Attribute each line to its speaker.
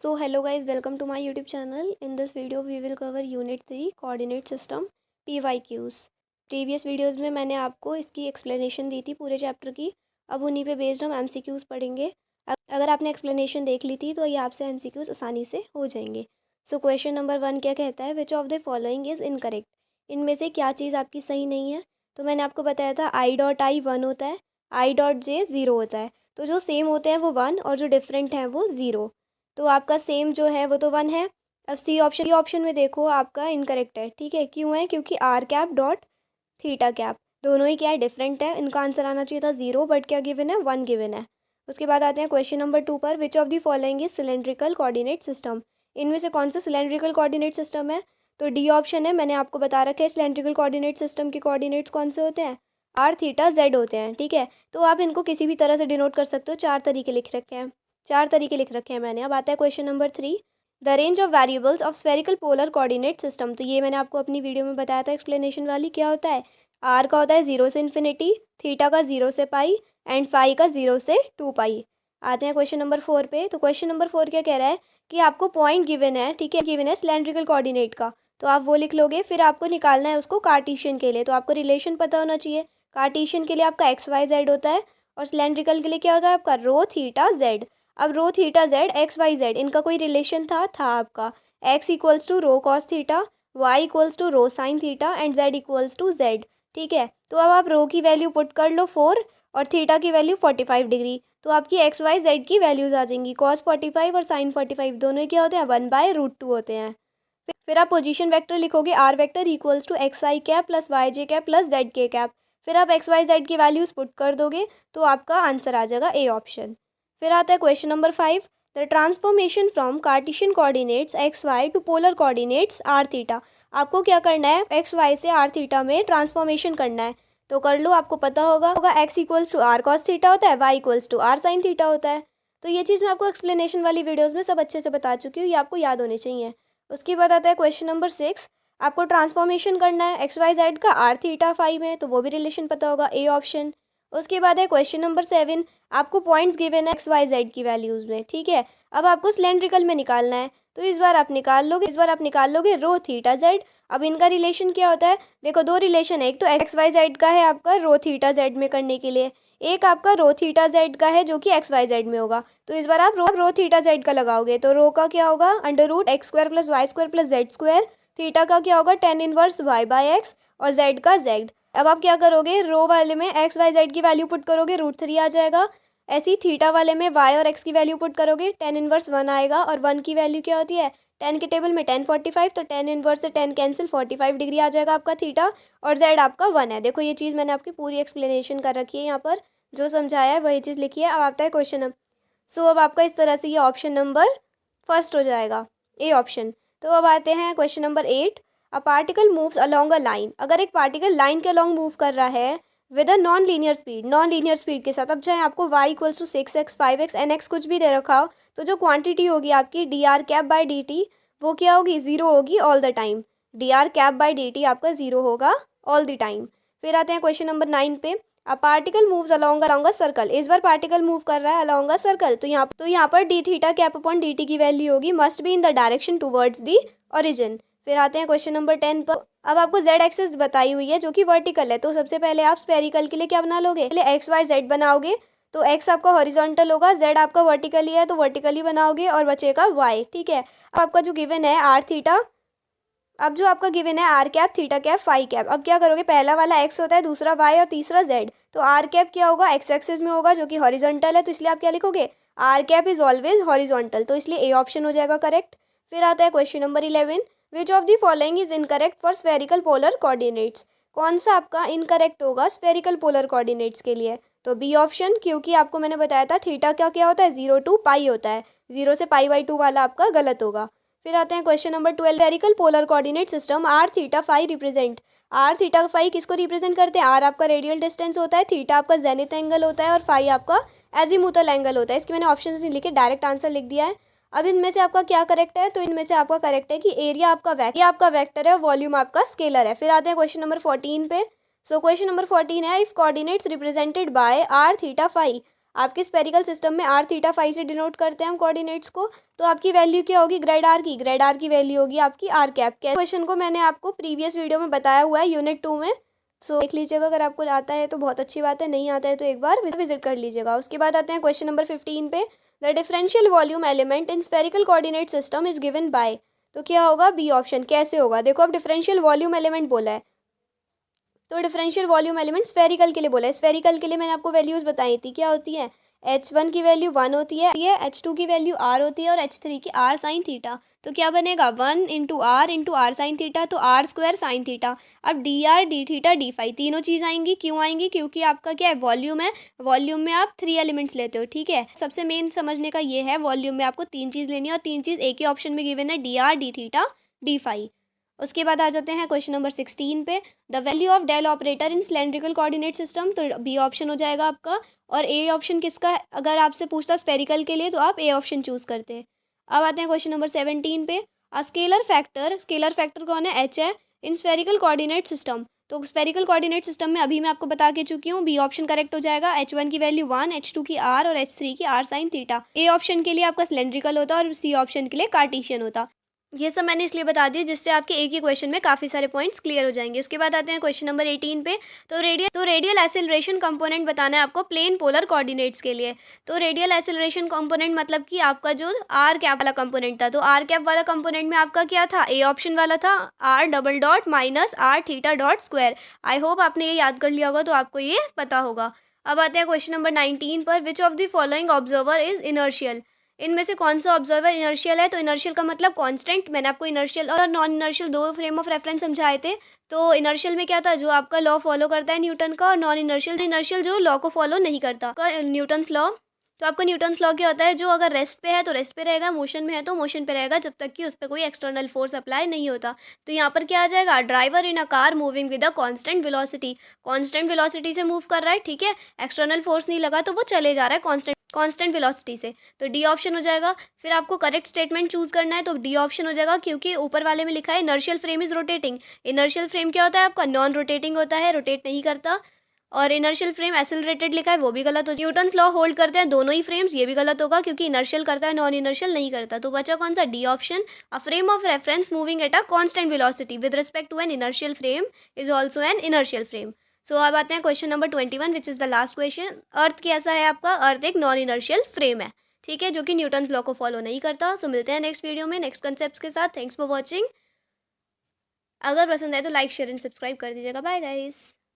Speaker 1: So hello guys, welcome to my YouTube channel. In this video we will cover Unit 3 Coordinate System PYQs. Previous videos में मैंने आपको इसकी explanation दी थी पूरे chapter की। अब उन्हीं पे बेस्ड हम MCQs पढ़ेंगे। अगर आपने एक्सप्लेनेशन देख ली थी तो ये आपसे MCQs आसानी से हो जाएंगे। सो क्वेश्चन नंबर 1 क्या कहता है, which of the following is incorrect. इनमें से क्या चीज़ आपकी सही नहीं है। तो मैंने आपको बताया था I.I 1 होता है, I.J 0 होता है। तो जो सेम होते हैं वो 1 और जो डिफरेंट हैं वो 0। तो आपका सेम जो है वो तो 1 है। अब सी ऑप्शन में देखो आपका इनकरेक्ट है। ठीक है, क्यों है? क्योंकि R cap dot theta cap दोनों ही क्या है, डिफरेंट है। इनका आंसर आना चाहिए था 0, बट क्या गिवन है, 1 गिवन है। उसके बाद आते हैं क्वेश्चन नंबर 2 पर, which of the following is cylindrical coordinate system. इनमें से कौन सा सिलेंड्रिकल कोऑर्डिनेट सिस्टम है? तो डी ऑप्शन है। मैंने आपको बता रखा है सिलेंड्रिकल कोऑर्डिनेट सिस्टम के कोऑर्डिनेट्स कौन से होते हैं, आर थीटा जेड होते हैं। ठीक है, तो आप इनको किसी भी तरह से डिनोट कर सकते हो। 4 तरीके लिख रखे हैं मैंने। अब आता है question number 3, the range of variables of spherical polar coordinate system. तो ये मैंने आपको अपनी वीडियो में बताया था एक्सप्लेनेशन वाली। क्या होता है, आर का होता है 0 से इन्फिनिटी, थीटा का 0 से पाई एंड फाई का 0 से 2 पाई। आते हैं क्वेश्चन नंबर 4 पे। तो क्वेश्चन नंबर 4 क्या कह रहा है कि आपको पॉइंट गिवन है। ठीक है, गिवन है सिलेंड्रिकल कोऑर्डिनेट का, तो आप वो लिख लोगे। फिर आपको निकालना है उसको कार्टेशियन के लिए। तो आपको रिलेशन पता होना चाहिए। कार्टेशियन के लिए आपका XY Z होता है और सिलेंड्रिकल के लिए क्या होता है आपका रो थीटा जेड। अब रो थीटा जेड XYZ इनका कोई रिलेशन था आपका x equals to rho cos theta, y equals to rho sine theta and z equals to z। ठीक है, तो अब आप रो की वैल्यू पुट कर लो 4 और थीटा की वैल्यू 45 डिग्री। तो आपकी XYZ की वैल्यूज आ जाएंगी। कॉस 45 और साइन 45 दोनों ही क्या होते हैं, 1/√2 होते हैं। फिर आप पोजीशन वेक्टर लिखोगे, R vector equals to XI cap plus YJ cap plus ZK cap. फिर आप XYZ की वैल्यूज पुट कर दोगे तो आपका आंसर आ जाएगा ए ऑप्शन। फिर आता है question number 5, the transformation from Cartesian coordinates XY to polar coordinates R theta. आपको क्या करना है, XY से आर थीटा में ट्रांसफॉर्मेशन करना है। तो कर लो, आपको पता होगा x equals to R cos theta होता है, y equals to R sine theta होता है। तो ये चीज़ मैं आपको एक्सप्लेनेशन वाली वीडियोज़ में सब अच्छे से बता चुकी हूँ, ये आपको याद होने चाहिए। उसके बाद आता है क्वेश्चन नंबर 6, आपको ट्रांसफॉर्मेशन करना है XYZ का आर थीटा फाई में, तो वो भी रिलेशन पता होगा, ए ऑप्शन। उसके बाद है क्वेश्चन नंबर 7, आपको पॉइंट्स गिवन है XYZ की वैल्यूज़ में। ठीक है, अब आपको सिलेंड्रिकल में निकालना है। तो इस बार आप निकाल लोगे रो थीटा जेड। अब इनका रिलेशन क्या होता है, देखो 2 रिलेशन है। एक तो XYZ का है आपका रो थीटा जेड में करने के लिए, एक आपका रो थीटा जेड का है जो कि XYZ में होगा। तो इस बार आप रो थीटा जेड का लगाओगे तो रो का क्या होगा, √x² plus y² plus z²। Theta का क्या होगा, tan इनवर्स y/x और z का z। अब आप क्या करोगे, रो वाले में XYZ की वैल्यू पुट करोगे, √3 आ जाएगा। ऐसे ही थीटा वाले में y और x की वैल्यू पुट करोगे, tan इनवर्स 1 आएगा। और 1 की वैल्यू क्या होती है, tan के टेबल में tan 45, तो tan इनवर्स से tan कैंसिल, 45 डिग्री आ जाएगा आपका थीटा। और z आपका 1 है। देखो ये चीज़ मैंने आपकी पूरी एक्सप्लेनेशन कर रखी है, यहाँ पर जो समझाया है वही चीज़ लिखी है। अब आता है क्वेश्चन नंबर, सो अब आपका इस तरह से ये ऑप्शन नंबर फर्स्ट हो जाएगा, ए ऑप्शन। तो अब आते हैं question number 8, a particle moves along a line. अगर एक पार्टिकल लाइन के अलोंग मूव कर रहा है with a non linear speed के साथ। अब चाहे आपको y equals to 6x 5x nx कुछ भी दे रखा हो, तो जो क्वांटिटी होगी आपकी dr कैप बाई dt वो क्या होगी, 0 होगी all the time. dr cap by dt आपका 0 होगा ऑल द टाइम। फिर आते हैं क्वेश्चन नंबर 9 पे, a particle moves along a circle. इस बार पार्टिकल मूव कर रहा है अलोंग अ सर्कल, तो यहाँ पर D theta cap upon dt की वैल्यू होगी must be in the direction towards the origin. फिर आते हैं क्वेश्चन नंबर 10 पर। अब आपको z एक्सिस बताई हुई है जो कि वर्टिकल है, तो सबसे पहले आप स्फेरिकल के लिए क्या बना लोगे, पहले XYZ बनाओगे। तो x आपका हॉरिजॉन्टल होगा, z आपका वर्टिकली है तो वर्टिकली बनाओगे और बचेगा y। ठीक है, अब आपका जो गिवन है आर थीटा, अब जो आपका गिवन है R cap theta cap phi cap. अब क्या करोगे, पहला वाला x होता है, दूसरा y और तीसरा z। तो आर कैप क्या होगा, x एक्सिस में होगा जो कि हॉरिजॉन्टल है, तो इसलिए आप क्या लिखोगे, R cap is always horizontal, तो इसलिए ए ऑप्शन हो जाएगा करेक्ट। फिर आता है question number 11, which of the following is incorrect for spherical polar coordinates. कौन सा आपका इनकरेक्ट होगा स्फेरिकल पोलर कोऑर्डिनेट्स के लिए, तो बी ऑप्शन, क्योंकि आपको मैंने बताया था थीटा क्या क्या होता है, 0 to पाई होता है, 0 से π/2 वाला आपका गलत होगा। फिर आते हैं question number 12, spherical polar coordinate system R theta phi represent. R theta phi किसको रिप्रेजेंट करते हैं, आर आपका रेडियल डिस्टेंस होता है, थीटा आपका जेनिथ एंगल होता है और फाई आपका एजीमुथल एंगल होता है। इसकी मैंने ऑप्शन नहीं लिखे, डायरेक्ट आंसर लिख दिया है। अब इनमें से आपका क्या करेक्ट है, तो इनमें से आपका करेक्ट है कि एरिया आपका वेक्टर है, वॉल्यूम आपका स्केलर है। फिर आते हैं क्वेश्चन नंबर 14 पे। सो क्वेश्चन नंबर 14 है, if coordinates represented by R theta phi. आपके स्पेरिकल सिस्टम में आर थीटा फाई से डिनोट करते हैं हम कोऑर्डिनेट्स को, तो आपकी वैल्यू क्या होगी ग्रेड आर की वैल्यू होगी आपकी आर कैप। क्वेश्चन को मैंने आपको प्रीवियस वीडियो में बताया हुआ है यूनिट 2 में, सो देख लीजिएगा। अगर आपको आता है तो बहुत अच्छी बात है, नहीं आता है तो एक बार विजिट कर लीजिएगा। उसके बाद आते हैं क्वेश्चन नंबर 15 पे। The differential volume element in spherical coordinate system is given by, तो क्या होगा बी ऑप्शन। कैसे होगा, देखो अब डिफरेंशियल वॉल्यूम एलिमेंट बोला है, तो डिफरेंशियल वॉल्यूम एलिमेंट स्फेरिकल के लिए बोला है। स्फेरिकल के लिए मैंने आपको वैल्यूज़ बताई थी, क्या होती है, H1 की वैल्यू 1 होती है, H2 की वैल्यू R होती है और H3 की R साइन थीटा। तो क्या बनेगा 1 इंटू आर साइन थीटा, तो आर स्क्वायर साइन थीटा। अब D R D theta D phi तीनों चीज़ आएंगी, क्यों आएंगी, क्योंकि आपका क्या है वॉल्यूम है, वॉल्यूम में आप 3 एलिमेंट्स लेते हो, ठीक है। सबसे मेन समझने का ये है वॉल्यूम में आपको 3 चीज़ लेनी है और 3 चीज़ एक ही ऑप्शन में गिवन है, D R D theta D phi. उसके बाद आ जाते हैं क्वेश्चन नंबर 16 पे। The value of del operator in cylindrical coordinate system, तो बी ऑप्शन हो जाएगा आपका। और ए ऑप्शन किसका है, अगर आपसे पूछता स्फेरिकल के लिए तो आप ए ऑप्शन चूज़ करते। अब आते हैं क्वेश्चन नंबर 17 पे। स्केलर फैक्टर कौन है, एच है, इन स्फेरिकल कोऑर्डिनेट सिस्टम। तो स्फेरिकल कोऑर्डिनेट सिस्टम में अभी मैं आपको बता के चुकी हूँ, बी ऑप्शन करेक्ट हो जाएगा। H1 की वैल्यू 1, H2 की R और H3 की R sine theta. A option के लिए आपका सिलेंड्रिकल होता और सी ऑप्शन के लिए कार्टेशियन होता। ये सब मैंने इसलिए बता दिया जिससे आपके एक ही क्वेश्चन में काफ़ी सारे पॉइंट्स क्लियर हो जाएंगे। उसके बाद आते हैं क्वेश्चन नंबर 18 पे। तो रेडियल एक्सेलरेशन कंपोनेंट बताना है आपको प्लेन पोलर कोऑर्डिनेट्स के लिए। तो रेडियल एक्सेलरेशन कंपोनेंट मतलब कि आपका जो आर कैप वाला कंपोनेंट था, तो आर कैप वाला कंपोनेंट में आपका क्या था, ए ऑप्शन वाला था, R double dot minus R theta dot square. I hope आपने ये याद कर लिया होगा, तो आपको ये पता होगा। अब आते हैं क्वेश्चन नंबर 19 पर। Which of the following observer is inertial, इनमें से कौन सा ऑब्जर्वर इनर्शियल है। तो इनर्शियल का मतलब कांस्टेंट। मैंने आपको इनर्शियल और नॉन इनर्शियल दो फ्रेम ऑफ रेफरेंस समझाए थे। तो इनर्शियल में क्या था, जो आपका लॉ फॉलो करता है न्यूटन का, और नॉन इनर्शियल जो लॉ को फॉलो नहीं करता, न्यूटन्स लॉ। तो आपका न्यूटन्स लॉ क्या होता है, जो अगर रेस्ट पे है तो रेस्ट पे रहेगा, मोशन में है तो मोशन पे रहेगा, जब तक कि उस पर कोई एक्सटर्नल फोर्स अप्लाई नहीं होता। तो यहाँ पर क्या आ जाएगा, driver in a car moving with a constant velocity, constant velocity से मूव कर रहा है, ठीक है, एक्सटर्नल फोर्स नहीं लगा तो वो चले जा रहा है कांस्टेंट वेलोसिटी से। तो डी ऑप्शन हो जाएगा। फिर आपको करेक्ट स्टेटमेंट चूज करना है, तो डी ऑप्शन हो जाएगा, क्योंकि ऊपर वाले में लिखा है inertial frame is rotating. Inertial frame क्या होता है आपका, नॉन रोटेटिंग होता है, रोटेट नहीं करता। और इनर्शियल फ्रेम एक्सेलरेटेड लिखा है, वो भी गलत हो। न्यूटन्स लॉ होल्ड करते हैं दोनों ही फ्रेम्स, ये भी गलत होगा, क्योंकि इनर्शियल करता है नॉन इनर्शियल नहीं करता। तो बचा कौन सा, D option. A frame of reference moving at a constant velocity with respect to an inertial frame is also an inertial frame. So अब आते हैं question number 21 which is the last question. अर्थ कैसा है आपका, अर्थ एक नॉन इनर्शियल फ्रेम है, ठीक है, जो कि न्यूटन्स लॉ को फॉलो नहीं करता। सो मिलते हैं नेक्स्ट वीडियो में नेक्स्ट कंसेप्ट के साथ। Thanks for watching. अगर पसंद आए तो लाइक शेयर एंड सब्सक्राइब कर दीजिएगा। Bye guys.